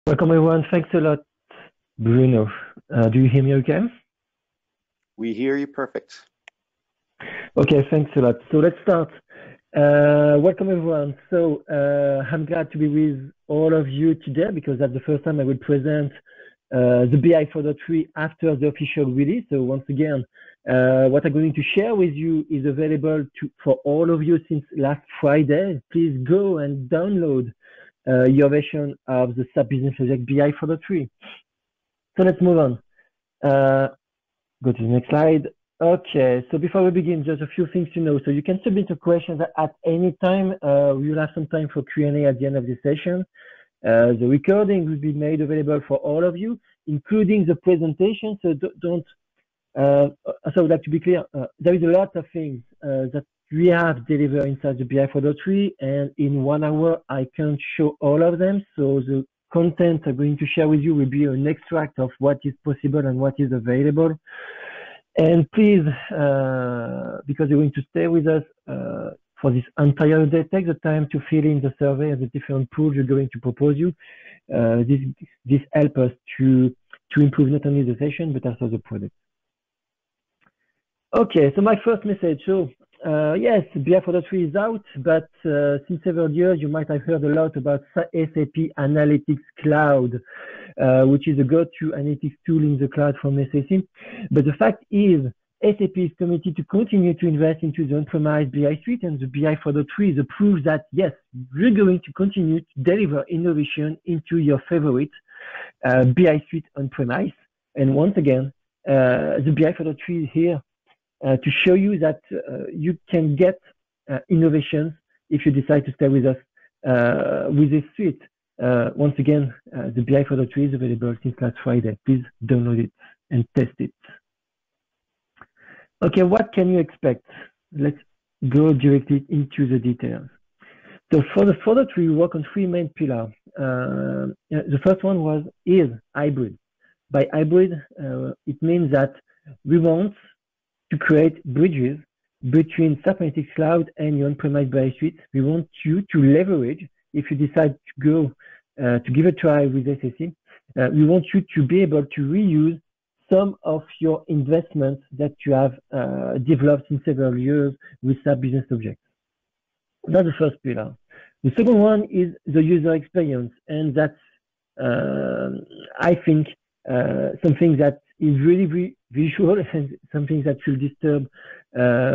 Welcome everyone. Thanks a lot, Bruno. Do you hear me okay? We hear you perfect. Okay, thanks a lot. So let's start. Welcome everyone. I'm glad to be with all of you today because that's the first time I will present the BI 4.3 after the official release. So once again, what I'm going to share with you is available for all of you since last Friday. Please go and download your version of the SAP Business Logic BI 4.3. So let's move on. Go to the next slide. Okay, so before we begin, just a few things to know. So you can submit your questions at any time. We will have some time for Q&A at the end of the session. The recording will be made available for all of you, including the presentation. So so I would like to be clear, there is a lot of things that we have delivered inside the BI 4.3, and in 1 hour, I can't show all of them. So the content I'm going to share with you will be an extract of what is possible and what is available. And please, because you're going to stay with us for this entire day, take the time to fill in the survey and the different pools we're going to propose you. This helps us to improve not only the session, but also the product. Okay, so my first message. So yes, BI 4.3 is out, but since several years, you might have heard a lot about SAP Analytics Cloud, which is a go-to analytics tool in the cloud from SAP. But the fact is, SAP is committed to continue to invest into the on-premise BI suite, and the BI 4.3 is a proof that, yes, we're going to continue to deliver innovation into your favorite BI suite on-premise. And once again, the BI 4.3 is here to show you that you can get innovations if you decide to stay with us with this suite. Once again, the BI 4.3 is available since last Friday. Please download it and test it. Okay, what can you expect? Let's go directly into the details. So for the 4.3, we work on 3 main pillars. The first one is hybrid. By hybrid, it means that we want to create bridges between SAP Analytics Cloud and your on-premise BI suite. We want you to leverage, if you decide to go to give a try with SAC, we want you to be able to reuse some of your investments that you have developed in several years with SAP Business Objects. That's the first pillar. The second one is the user experience, and that's, I think, something that is really visual and something that will disturb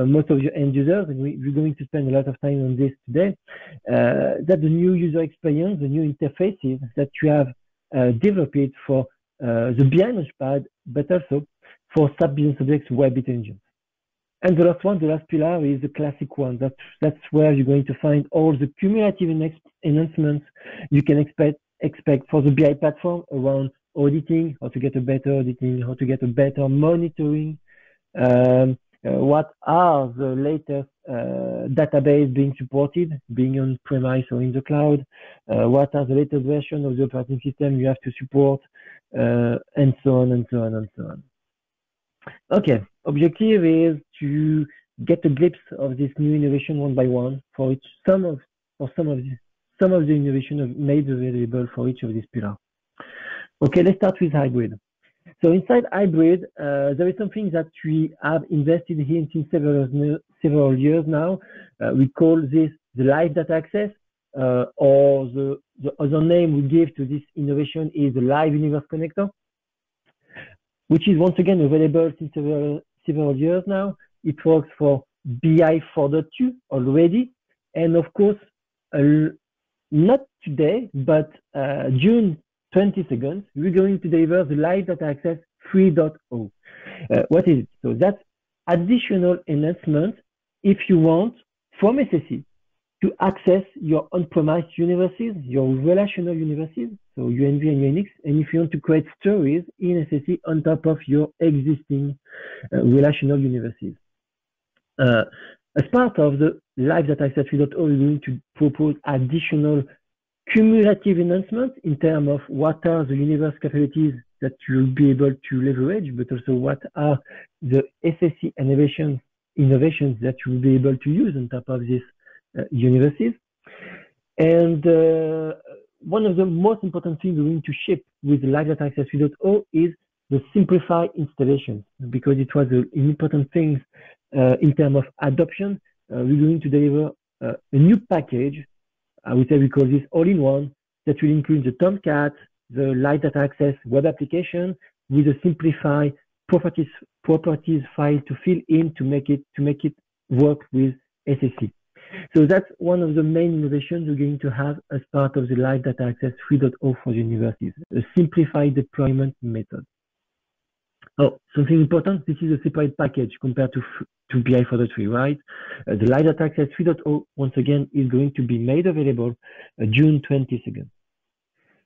most of your end users, and we're going to spend a lot of time on this today. That the new user experience, the new interfaces that you have developed for the BI Launchpad, but also for SAP Business Objects Web Intelligence. And the last pillar is the classic one. That's where you're going to find all the cumulative enhancements you can expect for the BI platform around auditing, how to get a better auditing, how to get a better monitoring, what are the latest database being supported, being on premise or in the cloud, what are the latest version of the operating system you have to support, and so on and so on and so on. Okay, objective is to get a glimpse of this new innovation one by one for some of the innovation made available for each of these pillars. Okay, let's start with hybrid. So inside hybrid, there is something that we have invested in since several years now. We call this the live data access, or the other name we give to this innovation is the Live Universe Connector, which is once again available since several years now. It works for BI 4.2 already, and of course, not today, but June 22nd, we're going to deliver the Live Data Access 3.0. What is it? So that's additional enhancement if you want from SAC to access your on-premise universes, your relational universes, so UNV and UNX, and if you want to create stories in SAC on top of your existing relational universes. As part of the Live Data Access 3.0, we're going to propose additional cumulative enhancements in terms of what are the universe capabilities that you'll be able to leverage, but also what are the SAC innovations that you'll be able to use on top of these universes. And one of the most important things we're going to ship with Live Data Access 3.0 is the simplified installation, because it was an important thing in terms of adoption. We're going to deliver a new package. I would say we call this all-in-one, that will include the Tomcat, the Live Data Access web application with a simplified properties file to fill in to make it work with SAC. So that's one of the main innovations we're going to have as part of the Live Data Access 3.0 for the universities, a simplified deployment method. Oh, something important, this is a separate package compared to BI 4.3, right? The Live Data Access 3.0, once again, is going to be made available June 22nd.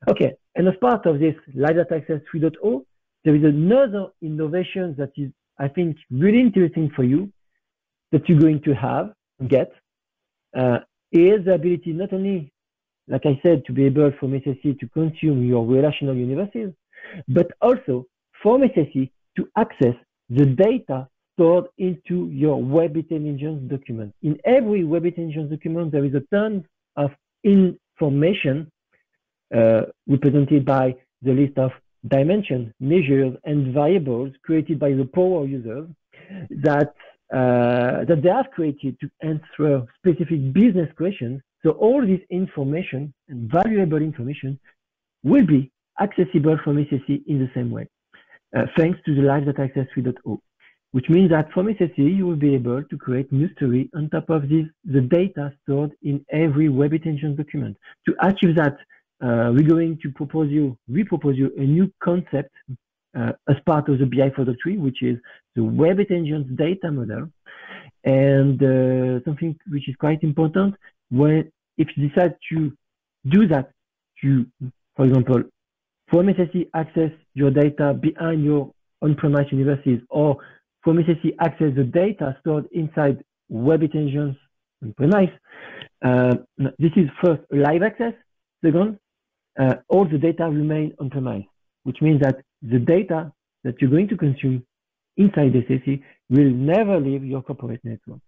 Okay, and as part of this Live Data Access 3.0, there is another innovation that is, I think, really interesting for you, that you're going to get, is the ability not only, like I said, to be able from SSE to consume your relational universes, but also from SSE to access the data stored into your Web Intelligence document. In every Web Intelligence document, there is a ton of information represented by the list of dimensions, measures, and variables created by the power users that they have created to answer specific business questions. So all this information and valuable information will be accessible from SSE in the same way, thanks to the Live Data Access 3.0, which means that from SSE, you will be able to create new story on top of the data stored in every Web Intelligence document. To achieve that, we're going to propose you a new concept as part of the BI 4.3, which is the Web Intelligence data model. And something which is quite important, if you decide to do that, for example, from SSE access your data behind your on-premise universities, or from SSE access the data stored inside Web Intelligence on-premise, this is first live access. Second, all the data remain on-premise, which means that the data that you're going to consume inside SSE will never leave your corporate network.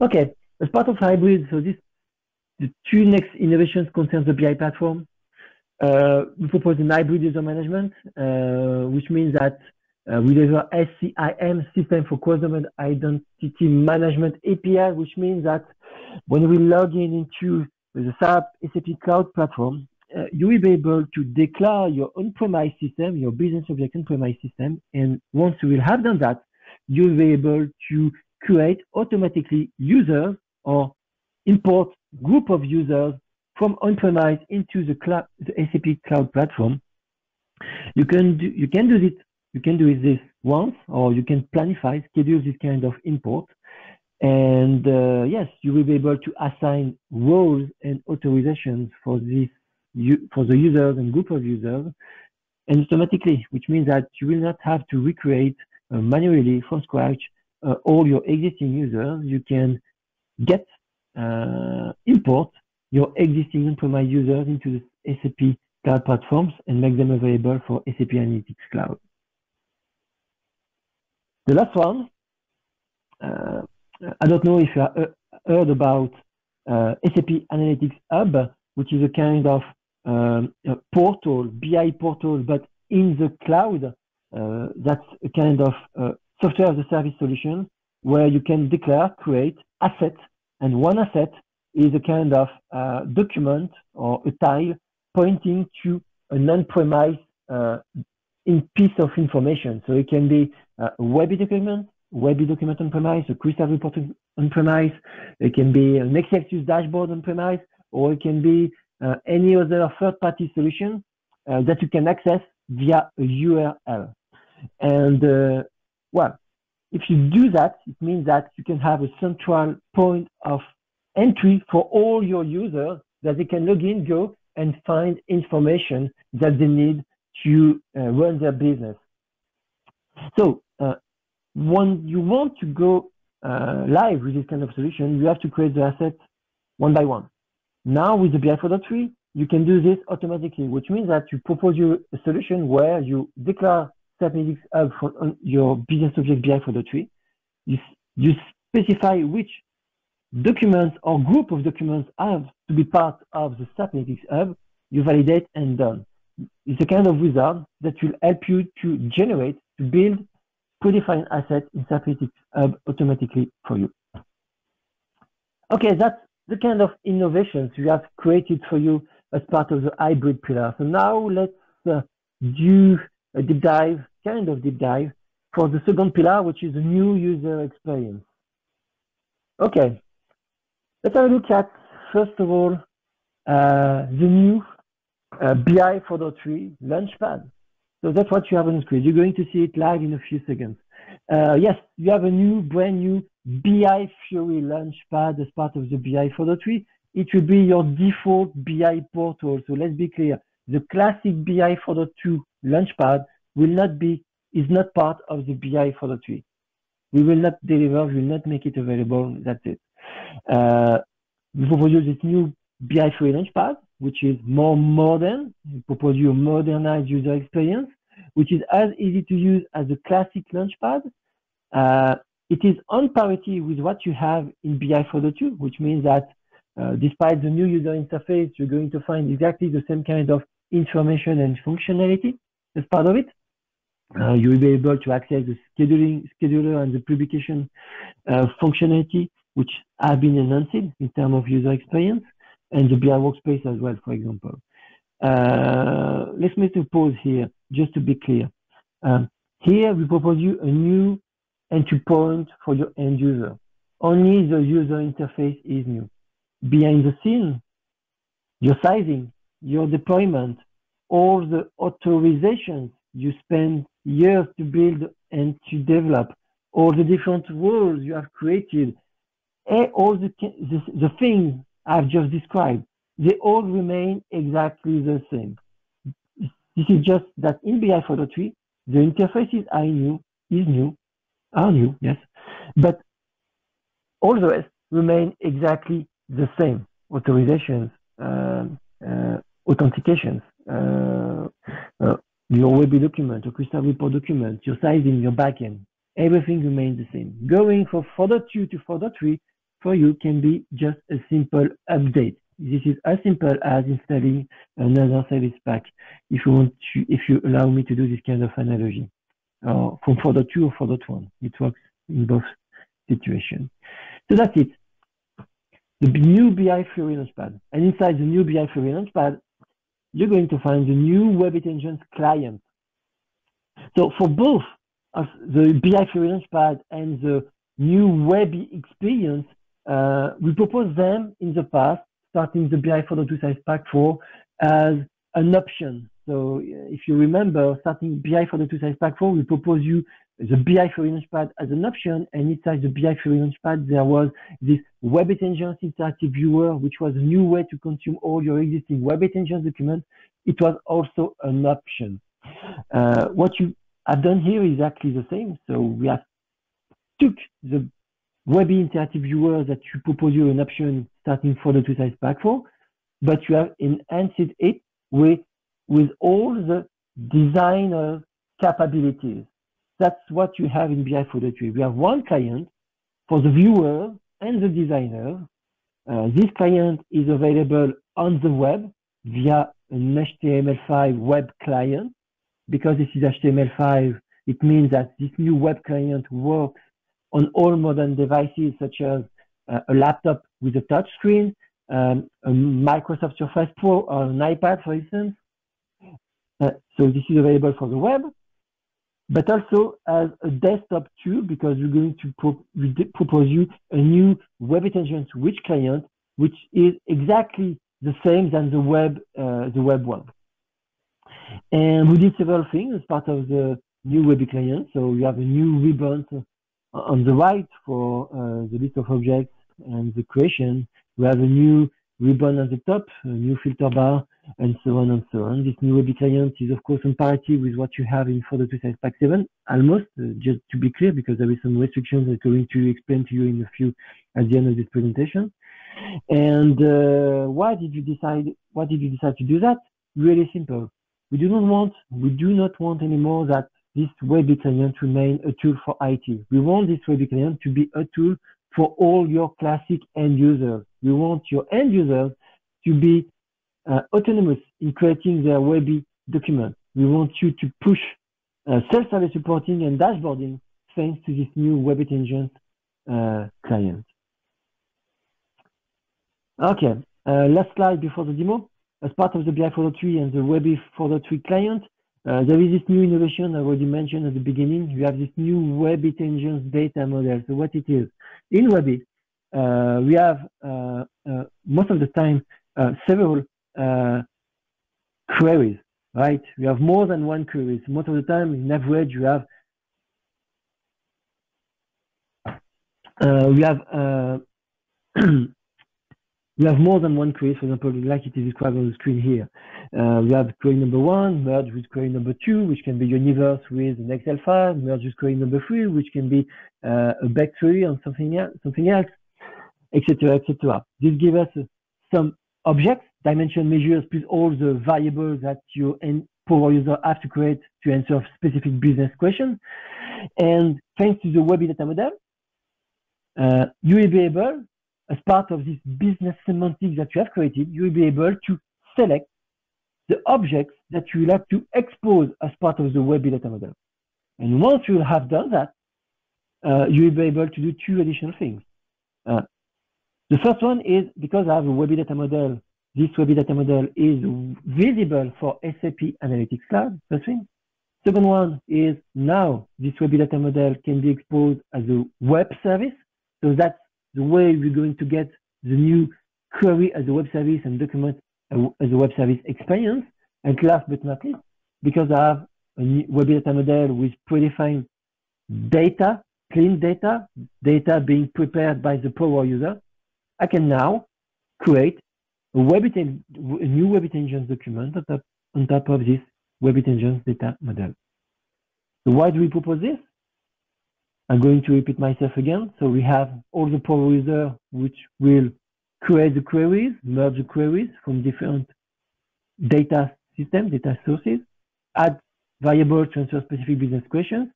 Okay, as part of hybrid, so the two next innovations concern the BI platform. We propose an hybrid user management, which means that we deliver SCIM, System for Cross-Domain Identity Management API, which means that when we log into the SAP Cloud Platform, you will be able to declare your on-premise system, your business object on-premise system, and once you will have done that, you will be able to create automatically users or import group of users from on-premise into the SAP Cloud Platform. You can do this once, or you can planify, schedule this kind of import. And yes, you will be able to assign roles and authorizations for the users and group of users, and automatically, which means that you will not have to recreate manually from scratch all your existing users. You can import your existing on-premise users into the SAP Cloud Platforms and make them available for SAP Analytics Cloud. The last one, I don't know if you heard about SAP Analytics Hub, which is a kind of portal, BI portal, but in the cloud. That's a kind of software as a service solution where you can declare, create assets, and one asset is a kind of document or a tile pointing to a non-premise piece of information. So it can be a web document on-premise, a Crystal report on-premise, it can be an Excelsius dashboard on-premise, or it can be any other third-party solution that you can access via a URL. And well, if you do that, it means that you can have a central point of entry for all your users that they can log in, go, and find information that they need to run their business. So when you want to go live with this kind of solution, you have to create the assets one by one. Now with the BI 4.3, you can do this automatically, which means that you propose you a solution where you declare SAP Analytics Hub for your business object BI 4.3. You specify which documents or group of documents have to be part of the SAP Analytics Hub, you validate and done. It's a kind of wizard that will help you to generate, to build predefined assets in SAP Analytics Hub automatically for you. Okay, that's the kind of innovations we have created for you as part of the hybrid pillar. So now let's do a deep dive, for the second pillar, which is the new user experience. Okay, let's have a look at, first of all, the new BI 4.3 Launchpad. So that's what you have on the screen. You're going to see it live in a few seconds. Yes, you have a brand new BI Fiori Launchpad as part of the BI 4.3. It will be your default BI portal. So let's be clear. The classic BI 4.2 Launchpad is not part of the BI 4.3. We will not deliver, we will not make it available. That's it. We propose you this new BI Fiori Launchpad, which is more modern. We propose you a modernized user experience, which is as easy to use as the classic Launchpad. It is on parity with what you have in BI 4.2, which means that despite the new user interface, you're going to find exactly the same kind of information and functionality as part of it. You will be able to access the scheduler and the publication functionality, which have been enhanced in terms of user experience, and the BI workspace as well, for example. Let's make a pause here, just to be clear. Here, we propose you a new entry point for your end user. Only the user interface is new. Behind the scene, your sizing, your deployment, all the authorizations you spend years to build and to develop, all the different roles you have created, all the things I've just described, they all remain exactly the same. This is just that in BI 4.3, the interfaces are new, yes, but all the rest remain exactly the same. Authorizations, authentications, your Webby document, your Crystal Report document, your sizing, your backend, everything remains the same. Going from 4.2 to 4.3 for you can be just a simple update. This is as simple as installing another service pack. If you allow me to do this kind of analogy, from 4.2 or 4.1, it works in both situations. So that's it. The new BI Fiori Launchpad, and inside the new BI Fiori Launchpad, you're going to find the new Web Intelligence client. So for both of the BI Fiori Launchpad and the new web experience, we proposed them in the past, starting the BI 4.2 Service Pack 4 as an option. So if you remember, starting BI 4.2 Service Pack 4, we propose you the BI Fiori Launchpad as an option, and inside the BI Fiori Launchpad, there was this Web Intelligence Interactive Viewer, which was a new way to consume all your existing Web Intelligence documents. It was also an option. What you have done here is exactly the same. So we have took the Web Interactive Viewer that you propose you an option starting 4.2 Service Pack 4, but you have enhanced it with all the designer capabilities. That's what you have in BI 4.3. We have one client for the viewer and the designer. This client is available on the web via an HTML5 web client. Because this is HTML5, it means that this new web client works on all modern devices, such as a laptop with a touch screen, a Microsoft Surface Pro, or an iPad, for instance. So this is available for the web, but also as a desktop too, because we're going to propose you a new Web Intelligence Rich client, which is exactly the same than the web one. And we did several things as part of the new Webby client. So we have a new ribbon on the right for the list of objects and the creation. We have a new ribbon at the top, a new filter bar, and so on and so on. This new Webby client is, of course, on parity with what you have in 4.2 Service Pack 7, almost, just to be clear, because there is some restrictions that I'm going to explain to you in a few at the end of this presentation. And why did you decide to do that? Really simple. We do not want anymore that this Webby client remain a tool for IT. We want this Webby client to be a tool for all your classic end users. We want your end users to be autonomous in creating their Webby documents. We want you to push self-service reporting and dashboarding thanks to this new WebIntelligence client. Okay, last slide before the demo. As part of the BI 4.3 and the Webby 4.3 client, there is this new innovation I already mentioned at the beginning. We have this new WebIntelligence data model. So what it is, in Webby, we have most of the time several queries, right? We have more than one query. Most of the time, in average, we have we have more than one query. For example, like it is described on the screen here. We have query number 1, merge with query number 2, which can be universe with an Excel file, merge with query number 3, which can be a back query on something else, etc., etc. This gives us some objects, dimension measures, plus all the variables that your power user have to create to answer specific business questions. And thanks to the Webby data model, you will be able, as part of this business semantics that you have created, you will be able to select the objects that you will have to expose as part of the Webby data model. And once you have done that, you will be able to do 2 additional things. The first one is, because I have a Webby data model, this Webby data model is visible for SAP Analytics Cloud, first thing. Second one is, now this Webby data model can be exposed as a web service. So that's the way we're going to get the new query as a web service and document as a web service experience. And last but not least, because I have a new Webby data model with predefined data, clean data being prepared by the power user, I can now create a new WebIntelligence document on top of this WebIntelligence data model. So why do we propose this? I'm going to repeat myself again. So we have all the power user which will create the queries, merge the queries from different data systems, data sources, add variables to answer specific business questions,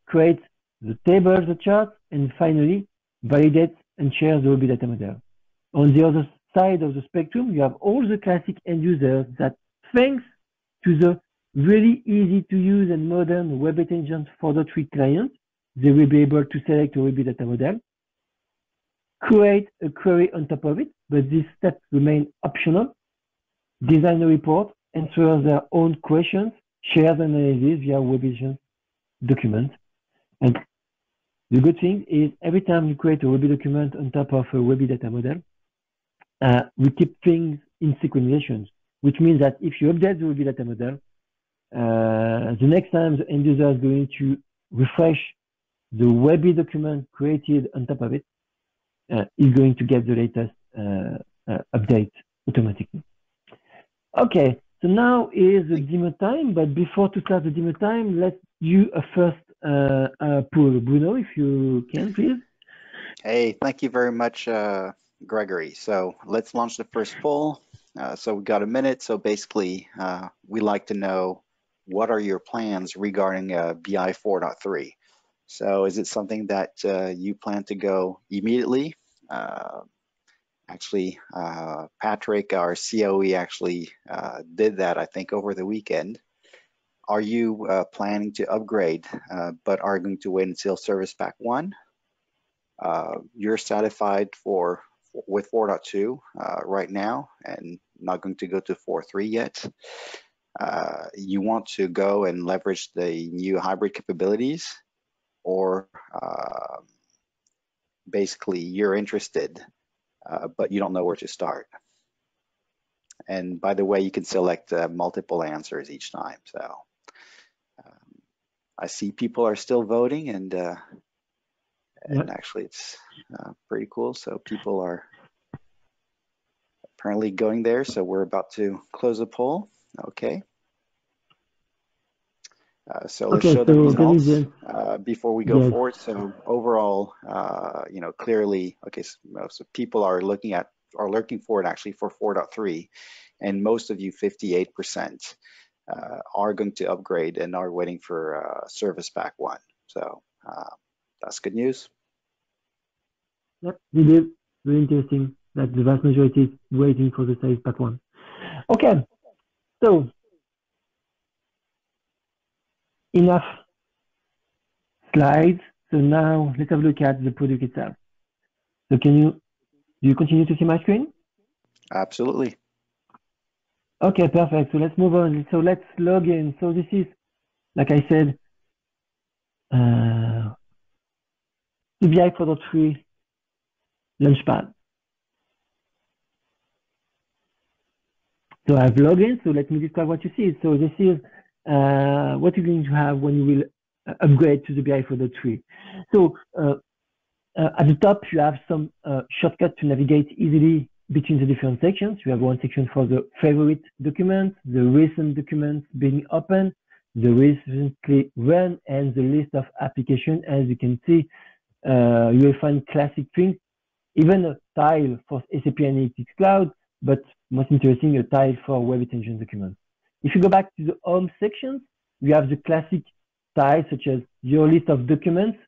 create the tables, the charts, and finally validate and share the Webby data model. On the other side of the spectrum, you have all the classic end users that, thanks to the really easy to use and modern WebIntelligence 4.3 client, they will be able to select a Webby data model, create a query on top of it, but these steps remain optional, design a report, answer their own questions, share the analysis via WebIntelligence documents. And the good thing is, every time you create a Webby document on top of a Webby data model, we keep things in synchronization, which means that if you update the Webby data model, the next time the end user is going to refresh the Webby document created on top of it, is going to get the latest update automatically. Okay, so now is the demo time, but before to start the demo time, let's do a first poll. Bruno, if you can, please. Hey, thank you very much, Gregory. So let's launch the first poll. So we got a minute. So basically, we like to know, what are your plans regarding BI 4.3? So is it something that you plan to go immediately? Actually, Patrick, our COE, actually did that, I think, over the weekend. Are you planning to upgrade, but are going to wait until Service Pack 1? You're satisfied with 4.2 right now and not going to go to 4.3 yet. You want to go and leverage the new hybrid capabilities, or basically you're interested, but you don't know where to start. And by the way, you can select multiple answers each time. So I see people are still voting, and actually it's pretty cool. So people are apparently going there. So we're about to close the poll. Okay. So let's show the results before we go forward. So overall, clearly, okay, so people are looking forward actually for 4.3, and most of you, 58%, are going to upgrade and are waiting for Service Pack 1. So that's good news. Yep, it is very interesting that the vast majority is waiting for the Service Pack 1. Okay, so enough slides. So now let's have a look at the product itself. So do you continue to see my screen? Absolutely. Okay, perfect. So let's move on. So let's log in. So this is, like I said, the BI 4.3 Launchpad. So I've logged in. So let me describe what you see. So this is what you're going to have when you will upgrade to the BI 4.3. So at the top, you have some shortcuts to navigate easily between the different sections. You have one section for the favorite documents, the recent documents being opened, the recently run, and the list of applications. As you can see, you will find classic things, even a tile for SAP Analytics Cloud, but most interesting, a tile for Web Extension documents. If you go back to the home sections, you have the classic tiles such as your list of documents,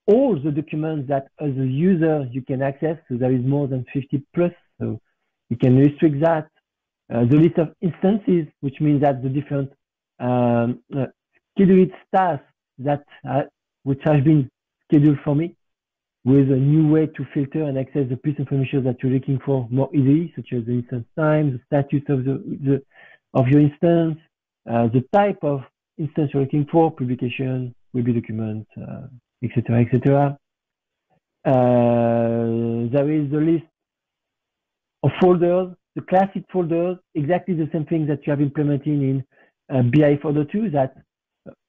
all the documents that as a user you can access. So there is more than 50 plus, so you can restrict that. The list of instances, which means that the different scheduled tasks that which has been scheduled for me, with a new way to filter and access the piece of information that you're looking for more easily, such as the instance time, the status of your instance, the type of instance you're looking for, publication, web document, etc., etc. There is a list of folders, the classic folders, exactly the same thing that you have implemented in BI 4.2, that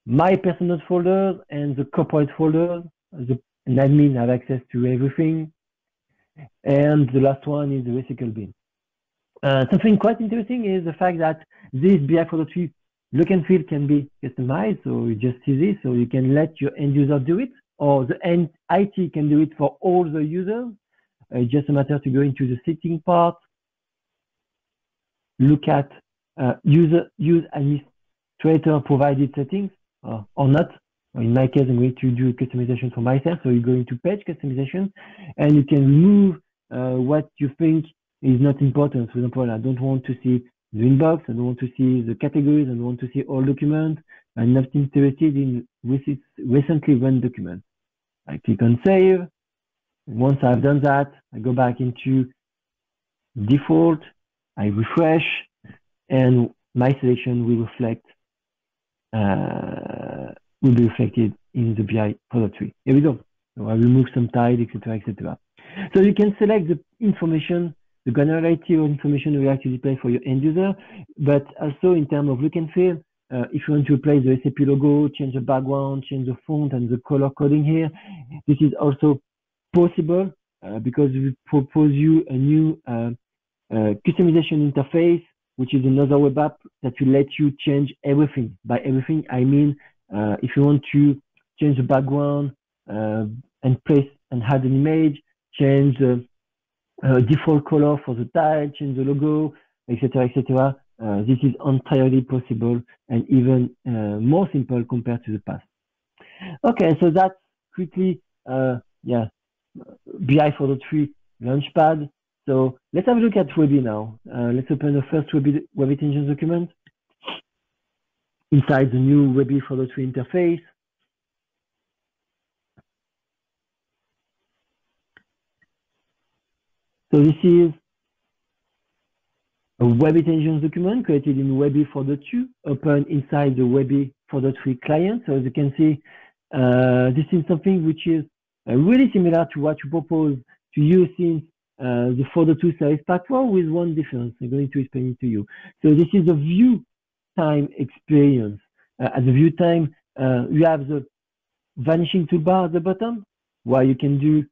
my personal folders and the corporate folders, an admin have access to everything. And the last one is the recycle bin. Something quite interesting is the fact that this BI 4.3 look and feel can be customized. So you just see this, so you can let your end user do it, or the end IT can do it for all the users. It's just a matter to go into the setting part, look at use administrator provided settings or not. In my case, I'm going to do customization for myself. So you go into page customization and you can remove what you think is not important. For example, I don't want to see the inbox. I don't want to see the categories. I don't want to see all documents. I'm not interested in recently run documents. I click on save. Once I've done that, I go back into default. I refresh, and my selection will reflect will be reflected in the BI 4.3. Here we go. So I remove some tile, etc., etc. So you can select the information, the granularity of information you like to display for your end user, but also in terms of look and feel. If you want to replace the SAP logo, change the background, change the font and the color coding here, this is also possible because we propose you a new customization interface, which is another web app that will let you change everything. By everything, I mean if you want to change the background and place and add an image, change the default color for the tile, change the logo, etc., etc. This is entirely possible and even more simple compared to the past. Okay, so that's quickly, BI 4.3 Launchpad. So let's have a look at Webby now. Let's open the first Web Extension document inside the new Webby 4.3 interface. So this is a Web Extension document created in Webby 4.2, open inside the Webby 4.3 client. So as you can see, this is something which is really similar to what you propose to use since the 4.2 Service Pack 4, with one difference. I'm going to explain it to you. So this is the view time experience. At the view time, you have the vanishing toolbar at the bottom, where you can do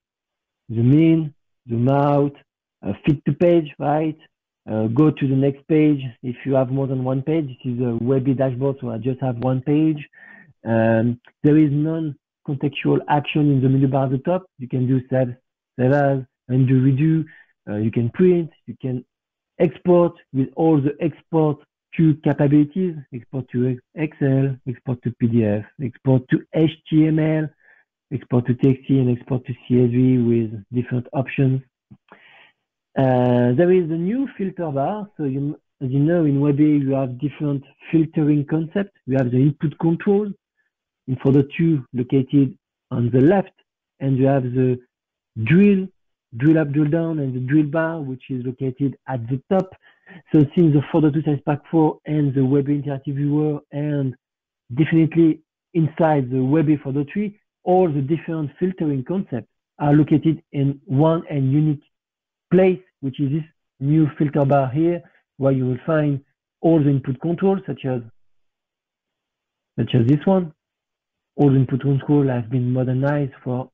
zoom in, zoom out, fit to page, right? Go to the next page if you have more than one page. This is a Webby dashboard, so I just have one page. There is non-contextual action in the middle bar at the top. You can do save as, undo, redo. You can print, you can export with all the export to capabilities, export to Excel, export to PDF, export to HTML, export to TXT and export to CSV with different options. There is a new filter bar. So as you know, in WebAIM, you have different filtering concepts. You have the input control in folder 2 located on the left, and you have the drill up, drill down, and the drill bar, which is located at the top. So since the folder 2 size pack 4 and the WebAIM Interactive Viewer, and definitely inside the WebAIM folder 3, all the different filtering concepts are located in one and unique place, which is this new filter bar here, where you will find all the input controls, such as this one. All the input controls have been modernized to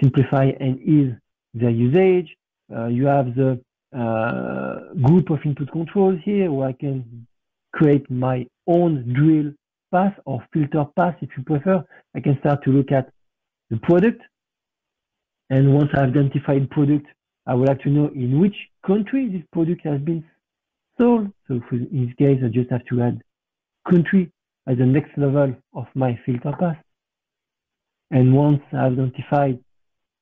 simplify and ease their usage. You have the group of input controls here, where I can create my own drill path or filter path, if you prefer. I can start to look at the product, and once I identified product, I would like to know in which country this product has been sold. So in this case, I just have to add country as the next level of my filter path. And once I identified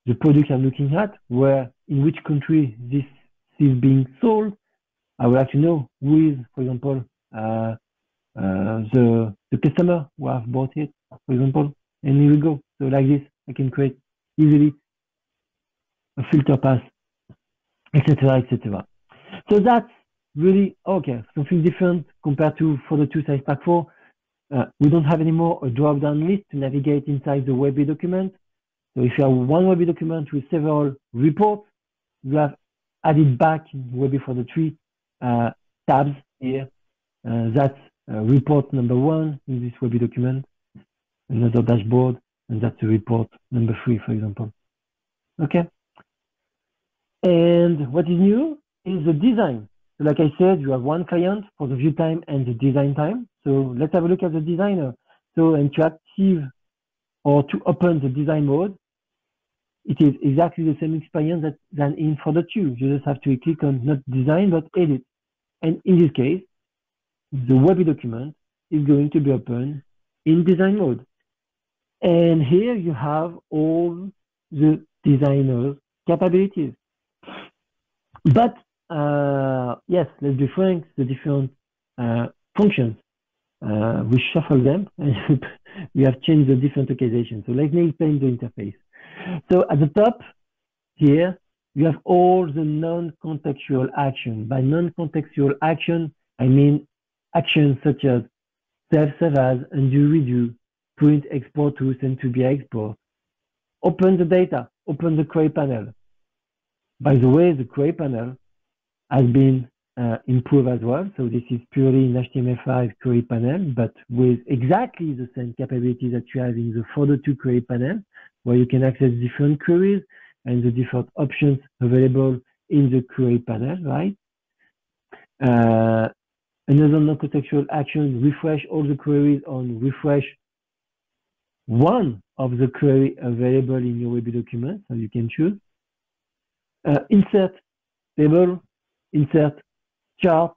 the product I'm looking at, in which country this is being sold, I would like to know who is, for example, the customer who have bought it, for example. And here we go. So like this, I can create easily a filter path, etc., etc. So that's really okay. Something different compared to folder 2 size pack 4. We don't have anymore a drop-down list to navigate inside the WebAIM document. So if you have one WebAIM document with several reports, you have added back in WebAIM folder 3 tabs here. That's report number 1 in this WebAIM document, another dashboard, and that's report number 3, for example. Okay. And what is new is the design. So like I said, you have one client for the view time and the design time. So let's have a look at the designer. So and to active or to open the design mode, it is exactly the same experience than in folder 2. You just have to click on not design, but edit. And in this case, the WebAIM document is going to be open in design mode. And here you have all the designer's capabilities. But yes, let's be frank, the different functions, we shuffle them and we have changed the different occasions. So let me explain the interface. So at the top here, you have all the non-contextual action. By non-contextual action, I mean actions such as save as, undo, redo, print, export to, send to be export, open the data, open the query panel. By the way, the query panel has been improved as well. So this is purely in HTML5 query panel, but with exactly the same capabilities that you have in the folder 2 query panel, where you can access different queries and the different options available in the query panel, right? Another non-contextual action, refresh all the queries on refresh one of the query available in your WebAIM document, so you can choose. Insert table, insert chart,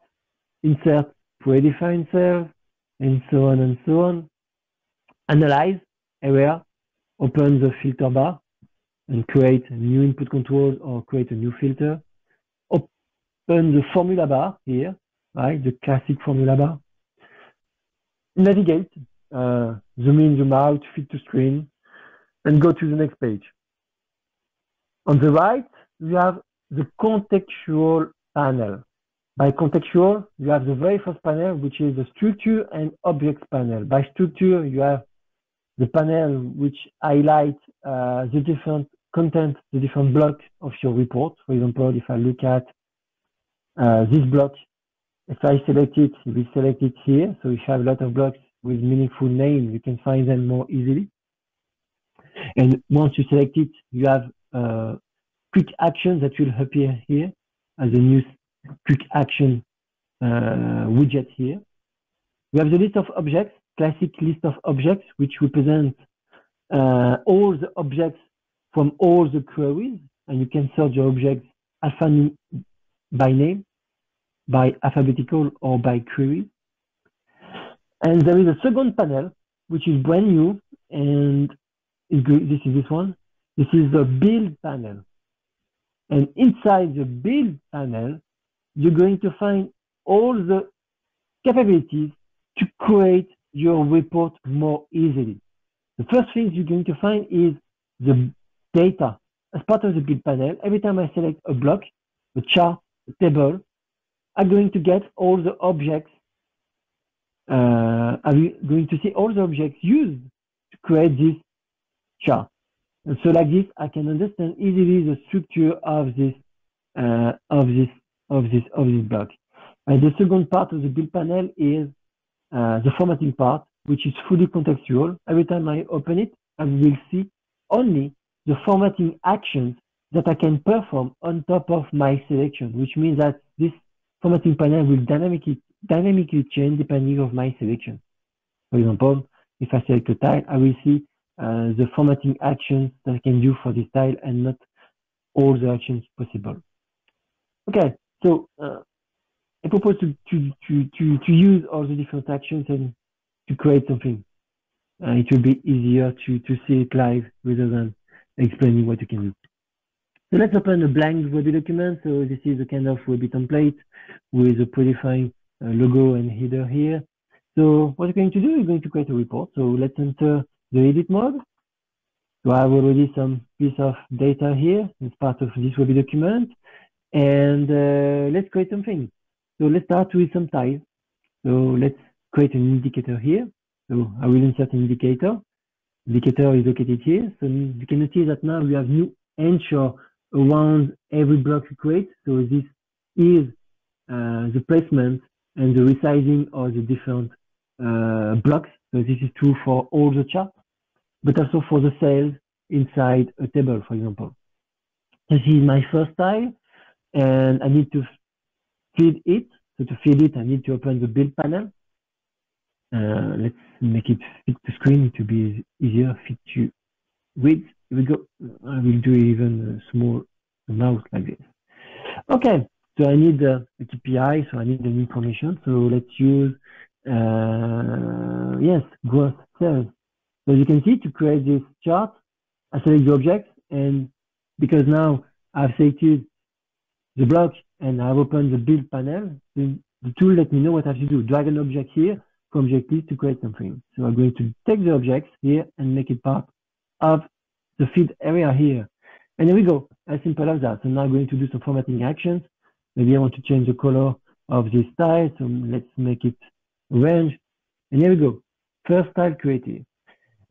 insert predefined cells, and so on and so on. Analyze area, open the filter bar and create a new input controls or create a new filter. Open the formula bar here, right? The classic formula bar. Navigate, zoom in, zoom out, fit to screen, and go to the next page. On the right, you have the contextual panel. By contextual, you have the very first panel, which is the structure and objects panel. By structure, you have the panel which highlights the different content, the different blocks of your report. For example, if I look at this block, if I select it, it will select it here. So if you have a lot of blocks with meaningful names, you can find them more easily. And once you select it, you have quick actions that will appear here as a new quick action widget here. We have the list of objects, classic list of objects, which represent all the objects from all the queries, and you can search the objects by name, by alphabetical, or by query. And there is a second panel, which is brand new, and this is this one. This is the build panel. And inside the build panel, you're going to find all the capabilities to create your report more easily. The first thing you're going to find is the data. As part of the build panel, every time I select a block, a chart, a table, I'm going to get all the objects. I'm going to see all the objects used to create this chart. And so like this, I can understand easily the structure of this block. And the second part of the build panel is the formatting part, which is fully contextual. Every time I open it, I will see only the formatting actions that I can perform on top of my selection, which means that this formatting panel will dynamically change depending on my selection. For example, if I select a tile, I will see the formatting actions that I can do for this tile and not all the actions possible. Okay, so I propose to use all the different actions and to create something. It will be easier to see it live rather than explaining what you can do. So let's open a blank Webby document. So this is a kind of Webby template with a predefined logo and header here. So what you're going to do, you're going to create a report. So let's enter the edit mode. So I have already some piece of data here as part of this Webby document. And let's create something. So let's start with some tiles. So let's create an indicator here. So I will insert an indicator. Indicator is located here. So you can notice that now we have new anchor around every block we create. So this is the placement and the resizing of the different blocks. So this is true for all the charts, but also for the cells inside a table, for example. This is my first tile, and I need to feed it. So to feed it, I need to open the build panel. Let's make it fit to screen to be easier, fit to width. Here we go. I will do even a small mouse like this. Okay, so I need a KPI, so I need an information. So let's use, yes, gross sales. So you can see to create this chart, I select the objects, and because now I've selected the block and I've opened the build panel, the tool let me know what I have to do. Drag an object here from object list to create something. So I'm going to take the objects here and make it part of the feed area here. And here we go, as simple as that. So now I'm going to do some formatting actions. Maybe I want to change the color of this tile. So let's make it orange. And here we go, first tile created.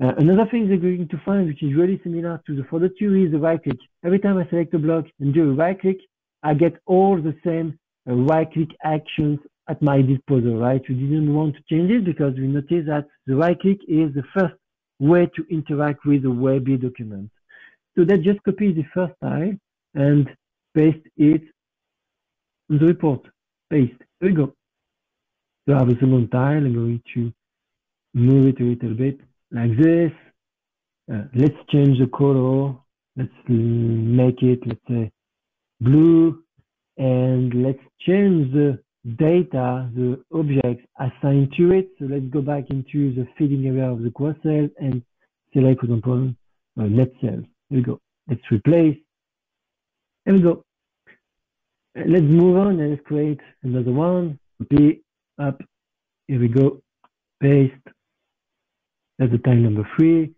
Another thing they're going to find, which is really similar to the folder 2, is the right click. Every time I select a block and do a right click, I get all the same right click actions at my disposal, right? We didn't want to change it because we noticed that the right click is the first way to interact with the Webby document. So let's just copy the first tile and paste it in the report. Paste. Here we go. So I have a second tile. I'm going to move it a little bit like this. Let's change the color. Let's make it, let's say, blue. And let's change the data, the objects assigned to it. So let's go back into the feeding area of the gross cells and select, for example, net cells. Here we go. Let's replace. Here we go. Let's move on and let's create another one. Copy up. Here we go. Paste. That's the tile number 3.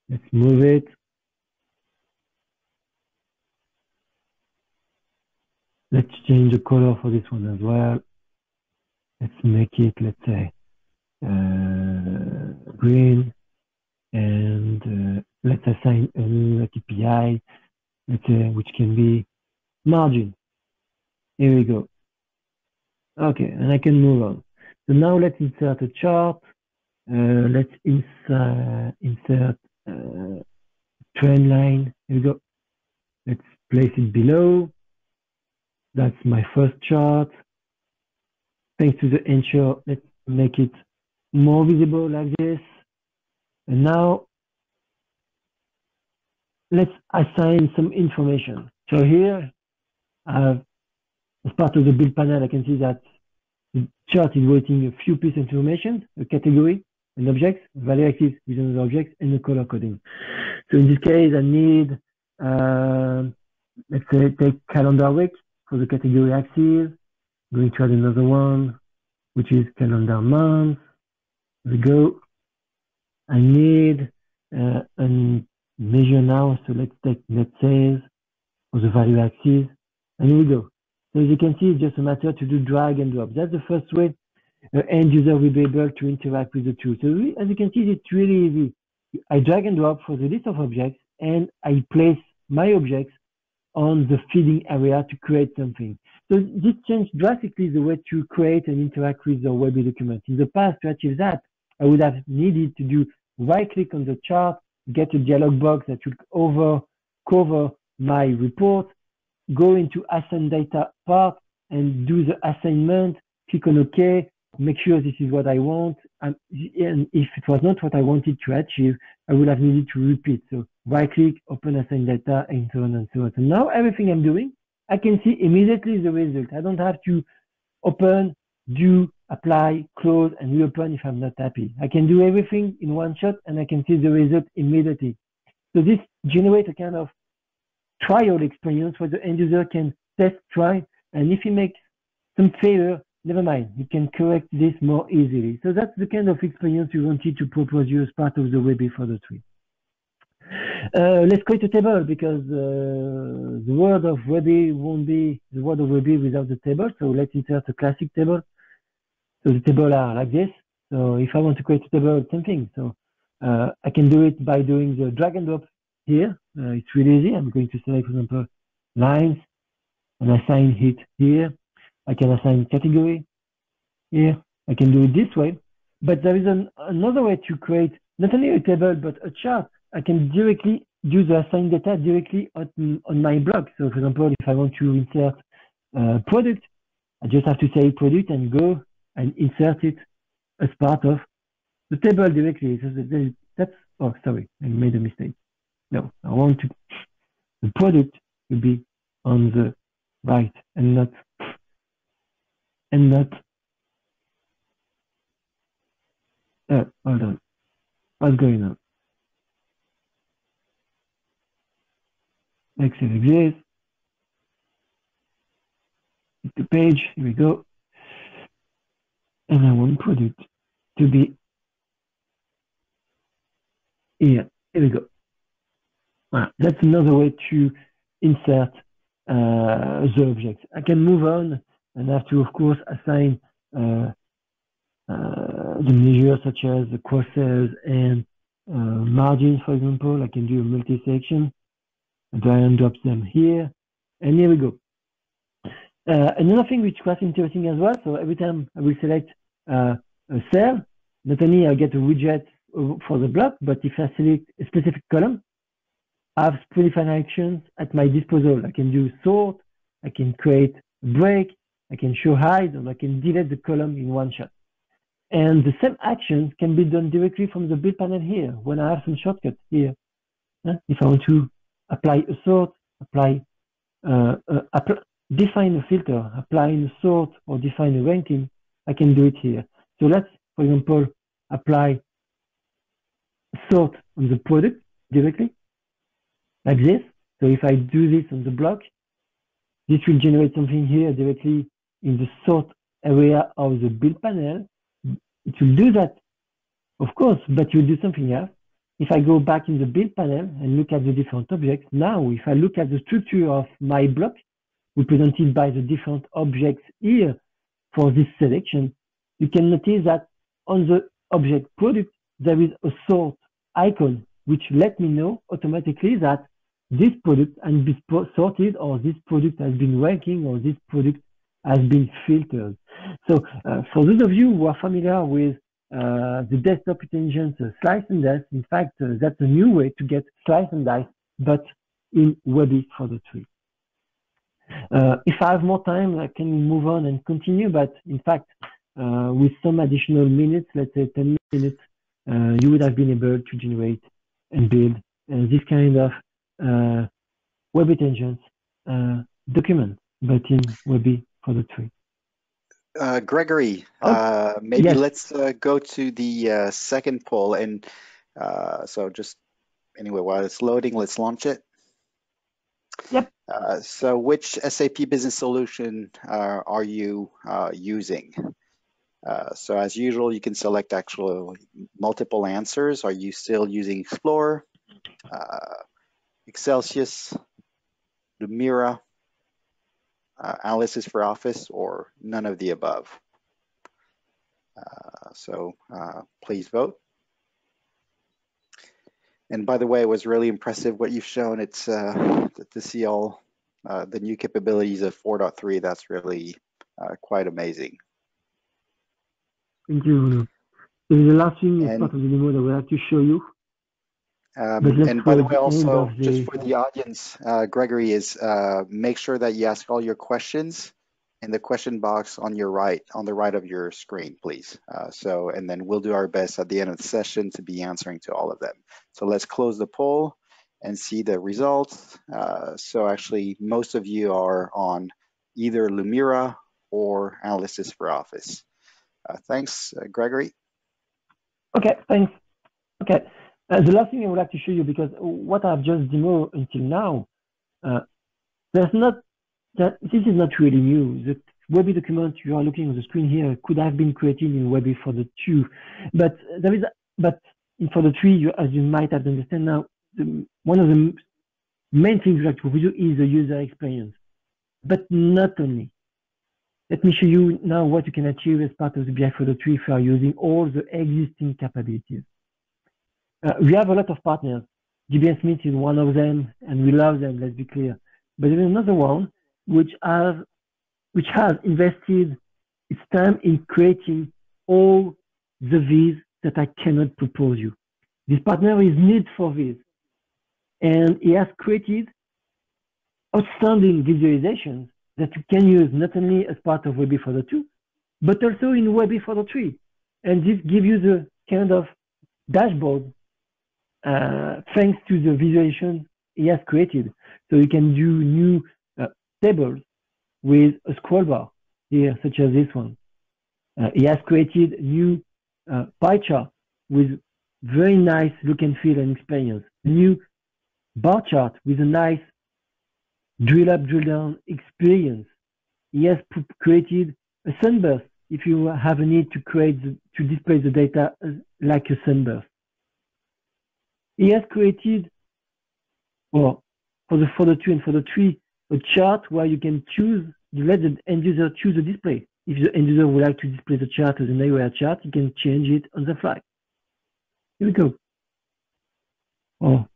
Let's move it. Let's change the color for this one as well. Let's make it, let's say, green. And let's assign a new KPI, let's say, which can be margin. Here we go. Okay, and I can move on. So now let's insert a chart. Let's insert trend line. Here we go. Let's place it below. That's my first chart. Thanks to the ensure, let's make it more visible like this. And now let's assign some information. So here, as part of the build panel, I can see that the chart is waiting a few pieces of information, a category, an object, value axis with another object, and the color coding. So in this case, I need, let's say, take calendar week for the category axis. Going to add another one, which is calendar month. There we go. I need a measure now. So let's take net sales for the value axis. And here we go. So as you can see, it's just a matter to do drag and drop. That's the first way end user will be able to interact with the tool. So as you can see, it's really easy. I drag and drop for the list of objects, and I place my objects on the feeding area to create something. So this changed drastically the way to create and interact with the Webby document. In the past, to achieve that, I would have needed to do right-click on the chart, get a dialog box that would cover my report, go into assign data part and do the assignment, click on OK, make sure this is what I want. And if it was not what I wanted to achieve, I would have needed to repeat. So right click, open assign data, and so on and so on. So now everything I'm doing, I can see immediately the result. I don't have to open, do, apply, close, and reopen if I'm not happy. I can do everything in one shot and I can see the result immediately. So this generates a kind of trial experience where the end user can test, try, and if he makes some failure, never mind, you can correct this more easily. So that's the kind of experience we wanted to propose you as part of the Webby for the tree. Let's create a table because the world of Webby won't be the world of Webby without the table. So let's insert a classic table. So the table are like this. So if I want to create a table, same thing. So I can do it by doing the drag and drop here. It's really easy. I'm going to select, for example, lines and assign it here. I can assign category here. I can do it this way. But there is another way to create not only a table, but a chart. I can directly do the assign data directly on my block. So for example, if I want to insert product, I just have to say product and go and insert it as part of the table directly. So that's, oh, sorry, I made a mistake. No, I want to, the product will be on the right and not, hold on, what's going on? Let's save this. Hit the page, here we go. And I want product to be here. Here we go. That's another way to insert the objects. I can move on and have to, of course, assign the measures such as the cross sales and margins, for example. I can do a multi-section, drag and drop them here, and here we go. Another thing which was interesting as well, so every time I will select a cell, not only I get a widget for the block, but if I select a specific column, I have predefined actions at my disposal. I can do sort, I can create a break, I can show hide, or I can delete the column in one shot. And the same actions can be done directly from the build panel here when I have some shortcuts here. If I want to apply a sort, define a filter, apply a sort, or define a ranking, I can do it here. So let's, for example, apply sort on the product directly, like this. So if I do this on the block, this will generate something here directly in the sort area of the build panel. It will do that, of course, but you'll do something else. If I go back in the build panel and look at the different objects, now if I look at the structure of my block, represented by the different objects here for this selection, you can notice that on the object product, there is a sort icon, which let me know automatically that this product has been sorted, or this product has been ranking, or this product has been filtered. So for those of you who are familiar with the desktop intelligence slice and dice, in fact, that's a new way to get slice and dice, but in Webby for the tree. If I have more time, I can move on and continue, but in fact, with some additional minutes, let's say 10 minutes, you would have been able to generate and build this kind of Web Intelligence document, but in Webby for the tree. Gregory, Oh, maybe yes. let's go to the second poll. And so just anyway, while it's loading, let's launch it. Yep. So which SAP Business Solution are you using? So as usual, you can select actual multiple answers. Are you still using Explorer, Excelsius, Lumira, Alice for Office, or none of the above? So please vote. And by the way, it was really impressive what you've shown. It's to see all the new capabilities of 4.3. That's really quite amazing. Thank you, Bruno. So the last thing is part And of the demo that we have to show you. But let's and go by the at way, the end also of just the. for the audience, Gregory, is make sure that you ask all your questions in the question box on your right, on the right of your screen, please. So, and then we'll do our best at the end of the session to be answering to all of them. So let's close the poll and see the results. So actually, most of you are on either Lumira or Analysis for Office. Thanks, Gregory. Okay, thanks. Okay, the last thing I would like to show you, because what I've just demoed until now, there's not that this is not really new. The Webby document you are looking on the screen here could have been created in Webby for the 2, but there is for the 3, as you might have understand now, one of the main things we like to review is the user experience, but not only. Let me show you now what you can achieve as part of the BI for the 3 if you are using all the existing capabilities. We have a lot of partners. GBS Smith is one of them, and we love them, let's be clear. But there is another one which has invested its time in creating all the V's that I cannot propose you. This partner is Need for Viz, and he has created outstanding visualizations that you can use not only as part of Webby for the 2, but also in Webby for the 3. And this gives you the kind of dashboard thanks to the visualization he has created. So you can do new tables with a scroll bar here, such as this one. He has created new pie chart with very nice look and feel and experience. New bar chart with a nice drill up, drill down experience. He has created a sunburst if you have a need to display the data like a sunburst. He has created, well, for the 2 and for the 3, a chart where you can let the end user choose a display. If the end user would like to display the chart as an area chart, you can change it on the fly. Here we go. Oh,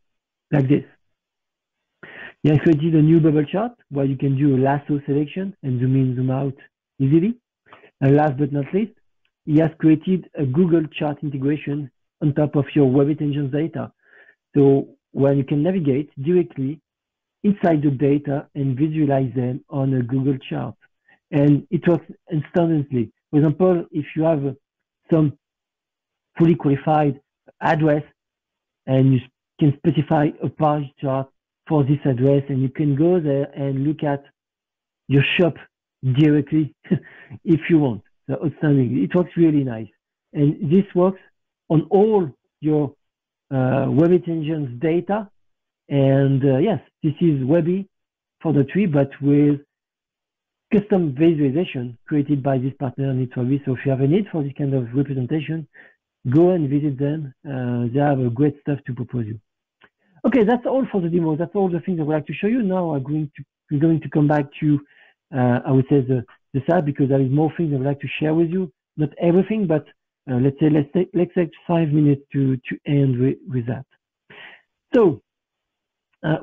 like this. He has created a new bubble chart where you can do a lasso selection and zoom in, zoom out easily. And last but not least, he has created a Google chart integration on top of your Web Intelligence data. So where you can navigate directly inside the data and visualize them on a Google chart. And it works instantly. For example, if you have some fully qualified address and you can specify a page chart for this address, and you can go there and look at your shop directly if you want. So outstanding. It works really nice. And this works on all your Web Intelligence data. And yes, this is Webby for the 3, but with custom visualization created by this partner, Need for Viz. So if you have a need for this kind of representation, go and visit them. They have a great stuff to propose you. Okay, that's all for the demo. That's all the things I would like to show you. Now we're going to come back to, I would say, the side, because there is more things I would like to share with you. Not everything, but let's take 5 minutes to end with that. So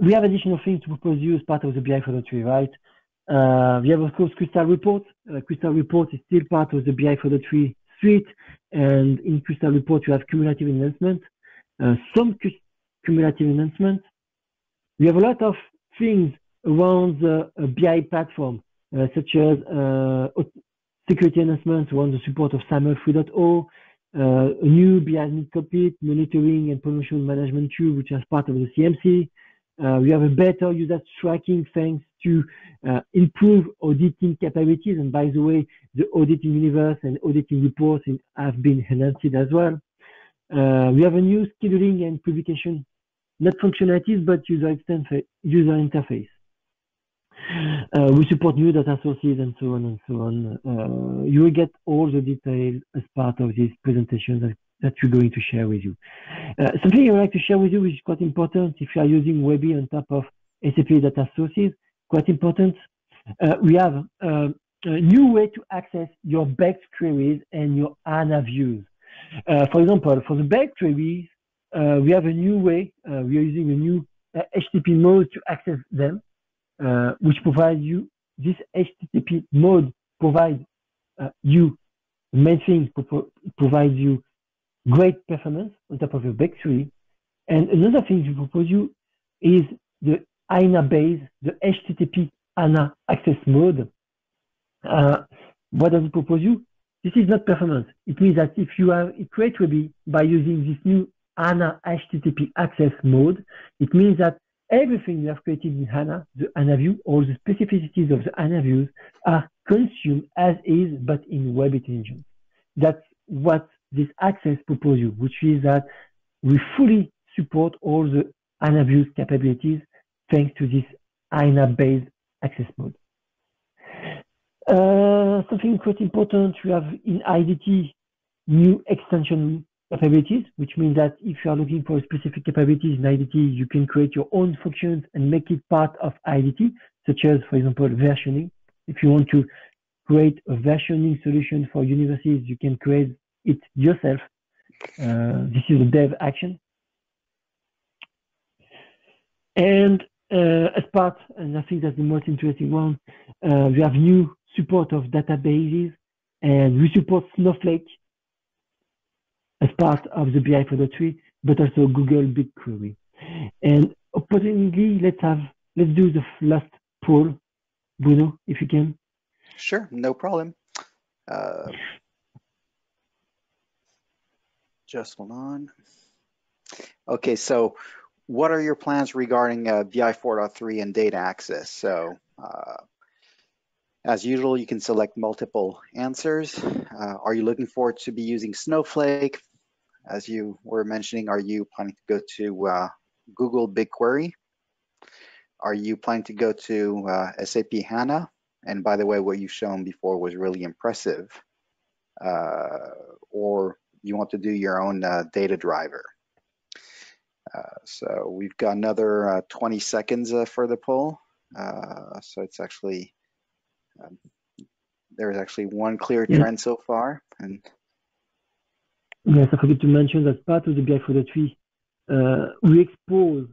we have additional things to propose you as part of the BI for the 3, right? We have, of course, Crystal Report. Crystal Report is still part of the BI for the 3 suite. And in Crystal Report, you have cumulative enhancement, some cumulative enhancement. We have a lot of things around the BI platform, such as security enhancements around the support of SAML 3.0, a new BI cockpit, monitoring and promotion management tool, which is part of the CMC, We have a better user tracking thanks to improve auditing capabilities. And by the way, the auditing universe and auditing reports have been enhanced as well. We have a new scheduling and publication, not functionalities, but user interface. We support new data sources and so on and so on. You will get all the details as part of this presentation that we're going to share with you. Something I would like to share with you, which is quite important if you are using Webby on top of SAP data sources, quite important. We have a new way to access your BEX queries and your HANA views. For example, for the BEX queries, we have a new way. We are using a new HTTP mode to access them, which provides you, this HTTP mode provides you, main thing, provides you great performance on top of your BEX query. And another thing to propose you is the HANA base, the HTTP HANA access mode. What does it propose you? This is not performance. It means that if you create Webby by using this new HANA HTTP access mode, it means that everything you have created in HANA, the HANA view, all the specificities of the HANA views are consumed as is, but in Web Intelligence. That's what this access proposes you, which is that we fully support all the HANA views capabilities thanks to this HANA-based access mode. Something quite important, we have in IDT new extension capabilities, which means that if you are looking for specific capabilities in IDT, you can create your own functions and make it part of IDT, such as, for example, versioning. If you want to create a versioning solution for universities, you can create it yourself. This is a dev action. And as part, and I think that's the most interesting one, we have new support of databases, and we support Snowflake as part of the BI 4.3, but also Google BigQuery. And opposingly, let's do the last poll, Bruno, if you can. Sure, no problem. Just hold on. Okay, so what are your plans regarding BI 4.3 and data access? So as usual, you can select multiple answers. Are you looking forward to be using Snowflake? As you were mentioning, are you planning to go to Google BigQuery? Are you planning to go to SAP HANA? And by the way, what you've shown before was really impressive. Or you want to do your own data driver. So we've got another 20 seconds for the poll. So it's actually, there's actually one clear trend so far. And yes, I forgot to mention that part of the BI 4.3, we expose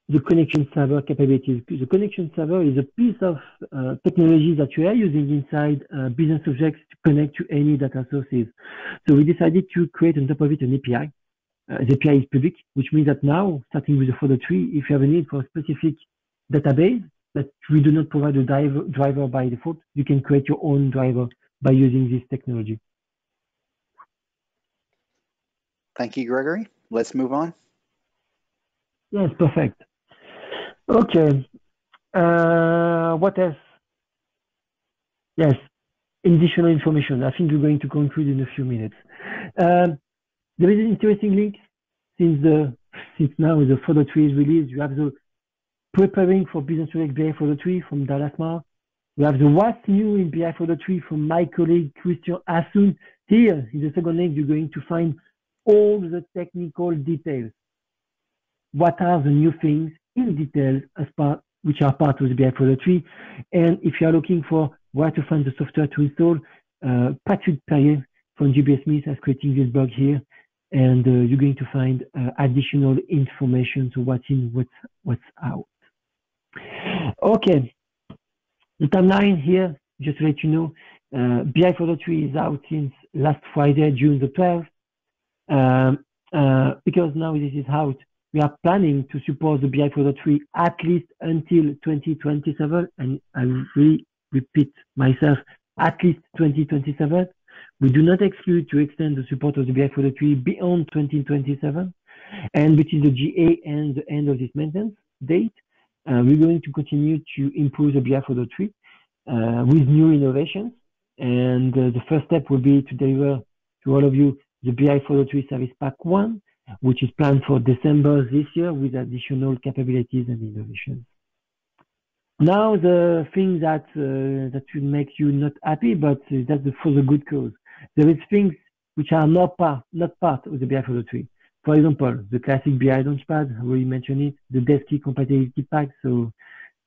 the connection server capabilities. The connection server is a piece of technology that you are using inside business objects to connect to any data sources. So we decided to create on top of it an API. The API is public, which means that now, starting with the 4.3, if you have a need for a specific database that we do not provide a driver by default, you can create your own driver by using this technology. Thank you, Gregory. Let's move on. Yes, perfect. Okay. What else? Yes, additional information. I think we're going to conclude in a few minutes. There is an interesting link since now the 4.3 is released. You have the preparing for Business Objects BI 4.3 from Dallas Mark. We have the what's new in BI 4.3 from my colleague Christian Assoun. Here in the second link, you're going to find all the technical details. What are the new things in detail which are part of the BI 4.3? And if you are looking for where to find the software to install, Patrick Perrier from GBS Smith has created this blog here, and you're going to find additional information to what's in, what's out. Okay, the timeline here, just to let you know, BI 4.3 is out since last Friday, June the 12th. Because now this is out, we are planning to support the BI 4.3 at least until 2027, and I really repeat myself, at least 2027. We do not exclude to extend the support of the BI 4.3 beyond 2027. and between the GA and the end of this maintenance date, we're going to continue to improve the BI 4.3 with new innovations. And the first step will be to deliver to all of you the BI 4.3 Service Pack 1, which is planned for December this year with additional capabilities and innovations. Now, the thing that that will make you not happy, but that's for the good cause. There is things which are not part of the BI 4.3. For example, the classic BI Launchpad, I already mentioned it, the Devkey compatibility pack. So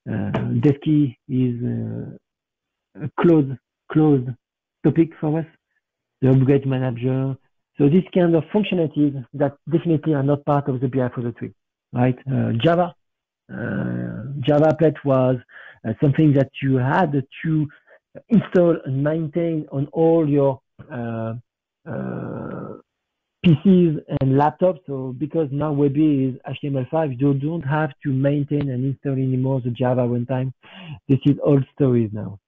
Devkey is a closed topic for us. The upgrade manager. So this kind of functionalities that definitely are not part of the BI 4.3, right? Java Applet was something that you had to install and maintain on all your PCs and laptops. So because now Webby is HTML5, you don't have to maintain and install anymore the Java runtime. This is old stories now.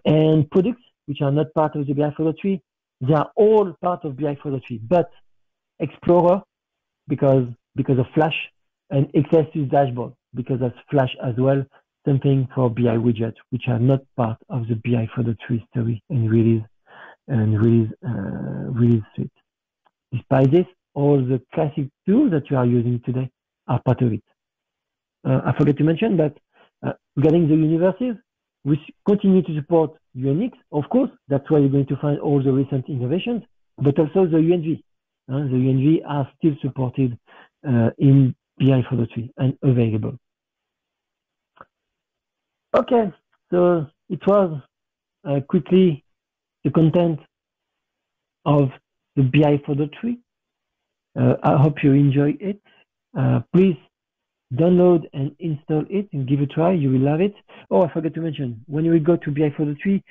And products which are not part of the BI 4.3, they are all part of BI 4.3, but Explorer because of Flash, and XSS Dashboard because of Flash as well. Something for BI widgets, which are not part of the BI 4.3 story and release suite. Despite this, all the classic tools that you are using today are part of it. I forgot to mention that regarding the universes, we continue to support UNX, of course. That's why you're going to find all the recent innovations, but also the UNV. The UNV are still supported in BI 4.3 and available. Okay, so it was quickly the content of the BI 4.3. I hope you enjoy it. Please download and install it and give it a try. You will love it. Oh, I forgot to mention, when you will go to BI 4.3,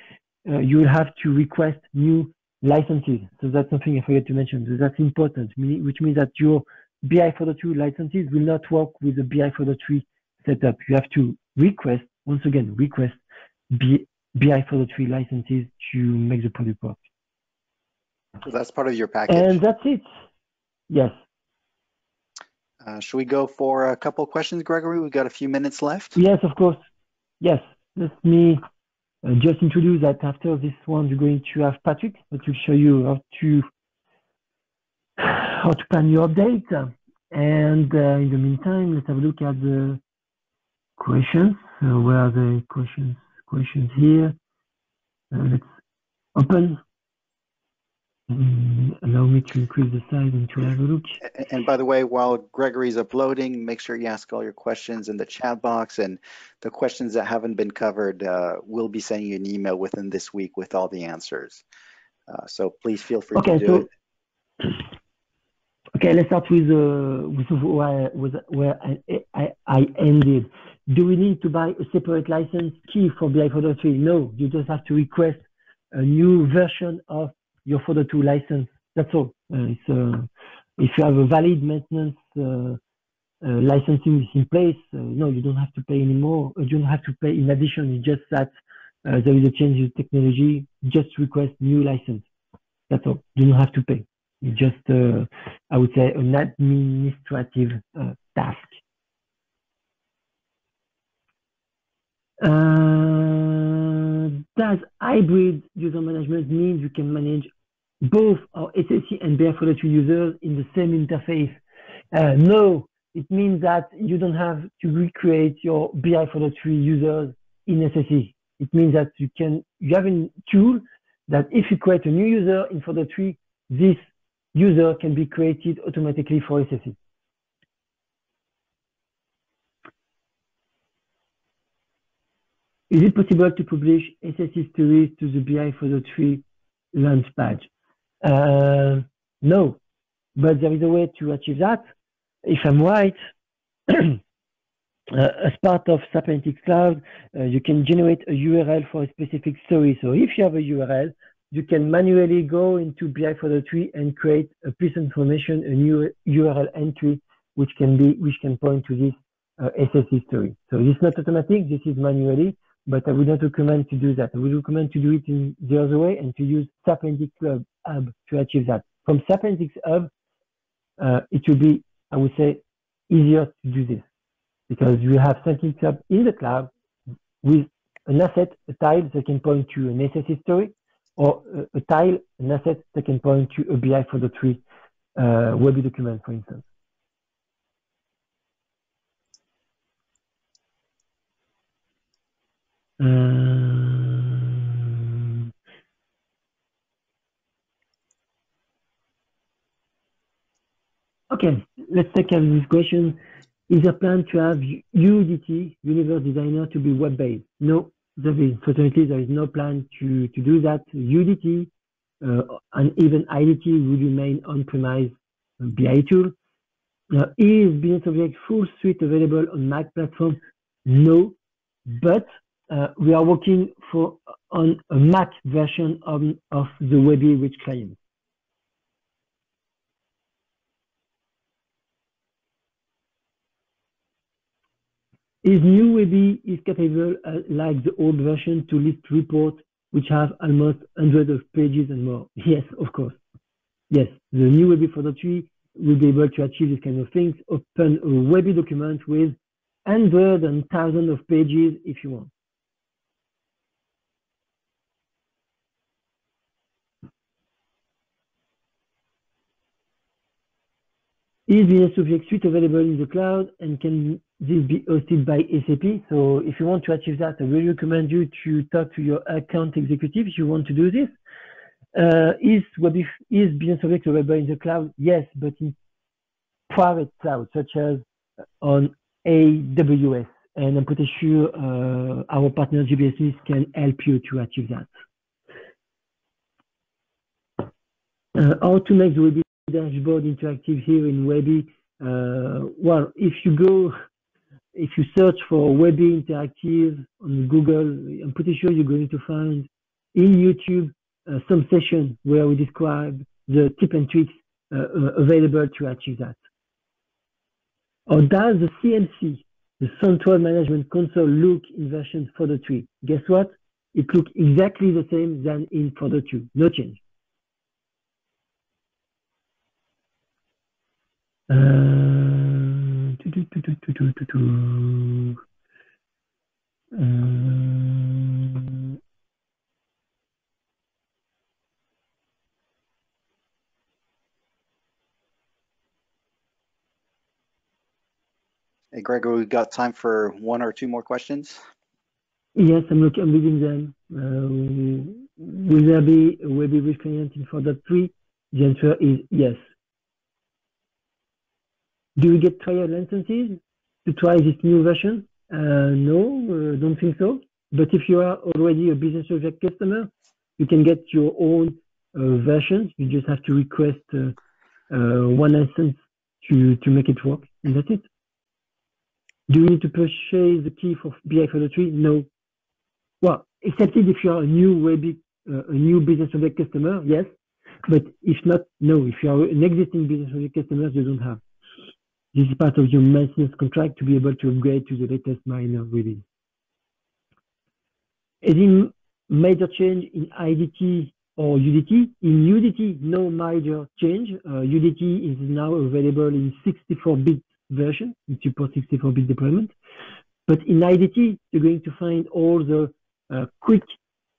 you will have to request new licenses. So that's something I forgot to mention. So that's important, which means that your BI 4.2 licenses will not work with the BI 4.3 setup. You have to request, once again, BI 4.3 licenses to make the product work. So that's part of your package. And that's it. Yes. Should we go for a couple of questions, Gregory? We've got a few minutes left. Yes, of course. Yes. Let me just introduce that after this one, you're going to have Patrick, that will show you how to plan your update. And in the meantime, let's have a look at the questions. Where are the questions here? Let's open. Allow me to increase the size and to have a look. And by the way, while Gregory's uploading, make sure you ask all your questions in the chat box, and the questions that haven't been covered, we'll be sending you an email within this week with all the answers. So please feel free to do it. Okay, let's start with where I ended. Do we need to buy a separate license key for BI 4.3? No, you just have to request a new version of your 4.2 license. That's all. If you have a valid maintenance licensing in place, no, you don't have to pay anymore. You don't have to pay in addition. It's just that there is a change in technology. Just request new license. That's all. You don't have to pay. It's just, I would say, an administrative task. Does hybrid user management mean you can manage both our SSE and BI 4.3 users in the same interface? No, it means that you don't have to recreate your BI 4.3 users in SSE. It means that you have a tool that if you create a new user in 4.3, this user can be created automatically for SSE. Is it possible to publish SSE stories to the BI 4.3 Launchpad? No, but there is a way to achieve that. If I'm right, as part of SAP Analytics Cloud, you can generate a URL for a specific story. So if you have a URL, you can manually go into BI 4.3 and create a piece of information, a new URL entry, which can point to this SSE story. So this is not automatic, this is manually, but I would not recommend to do that. I would recommend to do it in the other way and to use SAP Analytics Hub to achieve that. From SAP Analytics Hub, it will be, I would say, easier to do this because you have something up in the cloud with an asset, a tile that can point to an SS history, or a tile, an asset that can point to a BI for the tree Webby document, for instance. Okay, let's take up this question. Is there a plan to have UDT, Universe Designer, to be web-based? No, fortunately, there is no plan to do that. UDT and even IDT will remain on-premise BI tool. Is Business Object full suite available on Mac platform? No, but we are working on a Mac version of the Webby Rich client. Is new Webby is capable, like the old version, to list reports which have almost hundreds of pages and more? Yes, of course. Yes, the new Webby 4.3 will be able to achieve this kind of things. Open a Webby document with hundreds and thousands of pages if you want. Is Business Object Suite available in the cloud, and can this be hosted by SAP? So if you want to achieve that, I will recommend you to talk to your account executive if you want to do this. Is Business Object available in the cloud? Yes, but in private cloud, such as on AWS. And I'm pretty sure our partner GBS Smith can help you to achieve that. How to make the Webby dashboard interactive here in Webby? Well, if you search for Webby interactive on Google, I'm pretty sure you're going to find in YouTube some session where we describe the tip and tricks available to achieve that. Or does the CMC, the Central Management Console, look in version 4.3? Guess what? It looks exactly the same than in 4.2. No change. Hey, Gregor, we got time for one or two more questions. Yes, I'm reading them. Will there be a Webby Rich client in 4.3? The answer is yes. Do we get trial instances to try this new version? No, don't think so. But if you are already a Business Object customer, you can get your own versions. You just have to request one instance to make it work, and that's it. Do you need to purchase the key for BI 4.3? No. Well, except if you are a new Webby, a new Business Object customer, yes. But if not, no. If you are an existing Business Object customer, you don't have. This is part of your maintenance contract to be able to upgrade to the latest minor release. Any major change in IDT or UDT? In UDT, no major change. UDT is now available in 64-bit version. It supports 64-bit deployment. But in IDT, you're going to find all the quick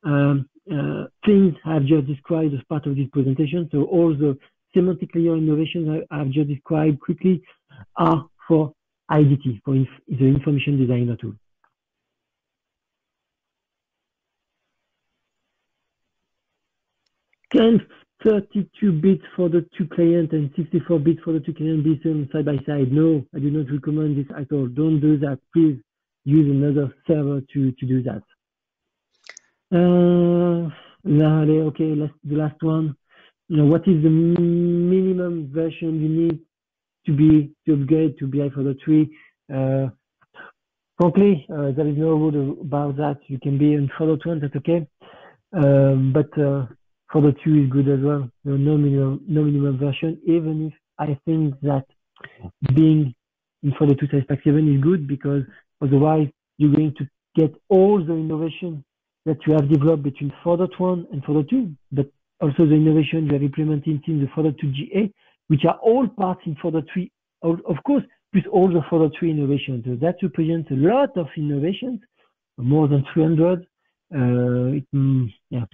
things I've just described as part of this presentation. So all the semantic layer innovations I've just described quickly are for IDT, for the Information Designer tool. Can 32 bits for the two client and 64 bits for the two client be done side by side? No, I do not recommend this at all. Don't do that. Please use another server to do that. Okay, the last one. What is the minimum version you need to upgrade to BI 4.3? Frankly, there is no rule about that. You can be in 4.1, that's okay. But 4.2 is good as well. No minimum version, even if I think that being in 4.2 Satispack 7 is good, because otherwise you're going to get all the innovation that you have developed between 4.1 and 4.2, but also the innovation you have implemented in the 4.2 GA, which are all parts in Folder 3, of course, with all the Folder 3 innovations. So that represents a lot of innovations, more than 300. Yeah,